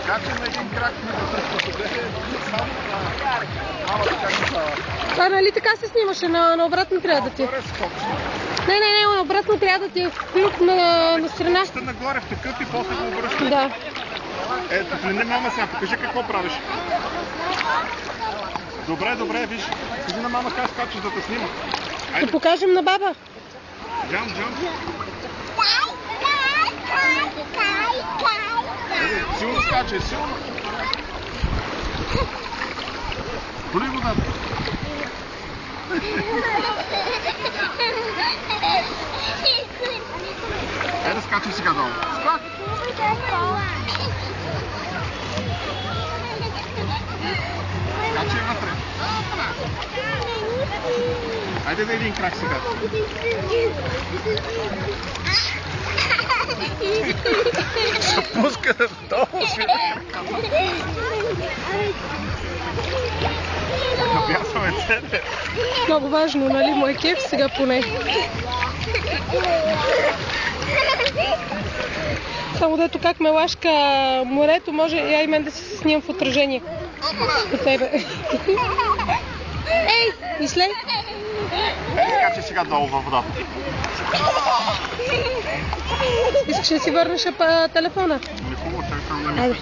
Скача на един крак ми вътре. Само малко как става. Това нали така се снимаше? На обратно трябва да ти. Не, обратно трябва да ти е клюк на страна. Ще нагоре в такъв и после го обръщаш. Да. Ето, не мама сега, покажи какво правиш. Добре, виж. Кажи на мама как скачаш да те снима. Да покажем на баба. Джамп. Силно скачай, силно. Боли водата. Да скачай сега долу. Скачай вътре. Хайде да един крак сега. Се пуска долу си. Напясваме цели. Много важно, нали? Мой кеф сега поне. Само дето как ме лашка морето, може я и мен да се снимам в отражение. По тебе. Ей, мислей! Скачай сега долу във водата. Искаш да си върнеш телефона? Не хубаво, чакай да ми